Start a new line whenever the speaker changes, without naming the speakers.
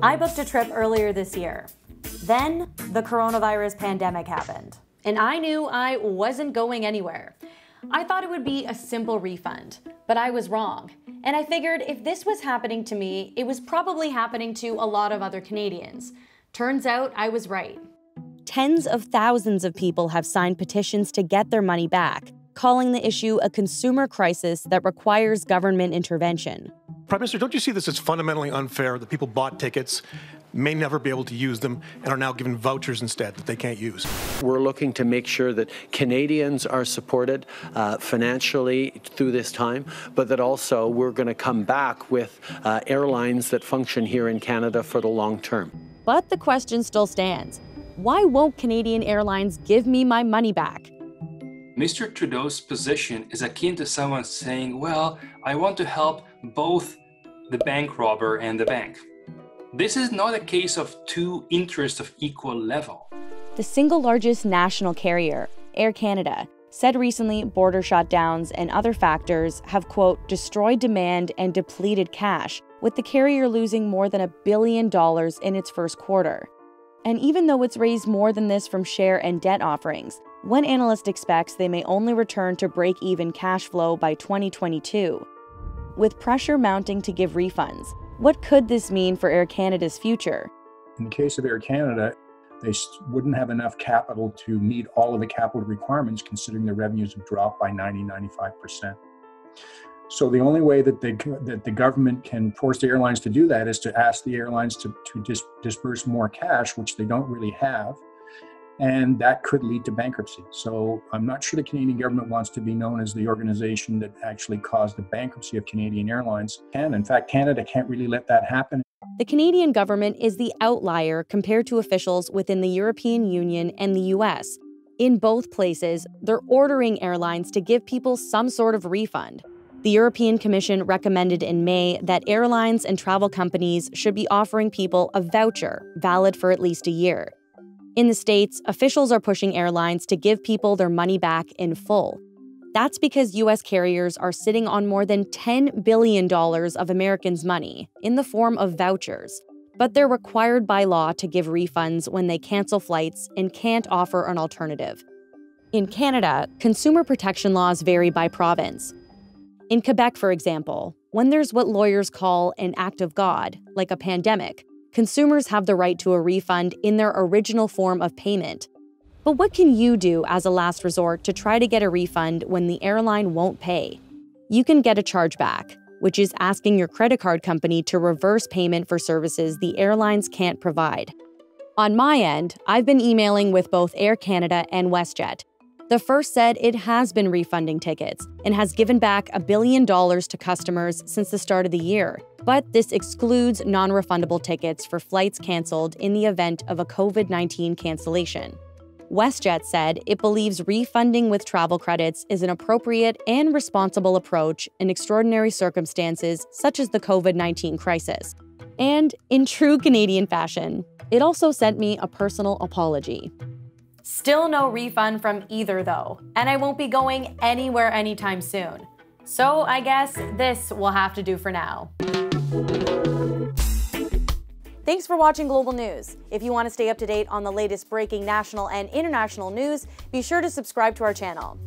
I booked a trip earlier this year. Then the coronavirus pandemic happened, and I knew I wasn't going anywhere. I thought it would be a simple refund, but I was wrong. And I figured if this was happening to me, it was probably happening to a lot of other Canadians. Turns out I was right. Tens of thousands of people have signed petitions to get their money back, calling the issue a consumer crisis that requires government intervention.
Prime Minister, don't you see this as fundamentally unfair that people bought tickets, may never be able to use them, and are now given vouchers instead that they can't use?
We're looking to make sure that Canadians are supported financially through this time, but that also we're going to come back with airlines that function here in Canada for the long term.
But the question still stands. Why won't Canadian Airlines give me my money back?
Mr. Trudeau's position is akin to someone saying, well, I want to help both the bank robber and the bank. This is not a case of two interests of equal level.
The single largest national carrier, Air Canada, said recently border shutdowns and other factors have, quote, destroyed demand and depleted cash, with the carrier losing more than $1 billion in its first quarter. And even though it's raised more than this from share and debt offerings, one analyst expects they may only return to break-even cash flow by 2022. With pressure mounting to give refunds, what could this mean for Air Canada's future?
In the case of Air Canada, they wouldn't have enough capital to meet all of the capital requirements, considering their revenues have dropped by 95%. So the only way that the government can force the airlines to do that is to ask the airlines to disperse more cash, which they don't really have, and that could lead to bankruptcy. So I'm not sure the Canadian government wants to be known as the organization that actually caused the bankruptcy of Canadian Airlines. And in fact, Canada can't really let that happen.
The Canadian government is the outlier compared to officials within the European Union and the US. In both places, they're ordering airlines to give people some sort of refund. The European Commission recommended in May that airlines and travel companies should be offering people a voucher valid for at least a year. In the States, officials are pushing airlines to give people their money back in full. That's because U.S. carriers are sitting on more than $10 billion of Americans' money in the form of vouchers. But they're required by law to give refunds when they cancel flights and can't offer an alternative. In Canada, consumer protection laws vary by province. In Quebec, for example, when there's what lawyers call an act of God, like a pandemic, consumers have the right to a refund in their original form of payment. But what can you do as a last resort to try to get a refund when the airline won't pay? You can get a chargeback, which is asking your credit card company to reverse payment for services the airlines can't provide. On my end, I've been emailing with both Air Canada and WestJet. The first said it has been refunding tickets and has given back $1 billion to customers since the start of the year. But this excludes non-refundable tickets for flights canceled in the event of a COVID-19 cancellation. WestJet said it believes refunding with travel credits is an appropriate and responsible approach in extraordinary circumstances such as the COVID-19 crisis. And in true Canadian fashion, it also sent me a personal apology. Still no refund from either though, and I won't be going anywhere anytime soon. So I guess this will have to do for now. Thanks for watching Global News. If you want to stay up to date on the latest breaking national and international news, be sure to subscribe to our channel.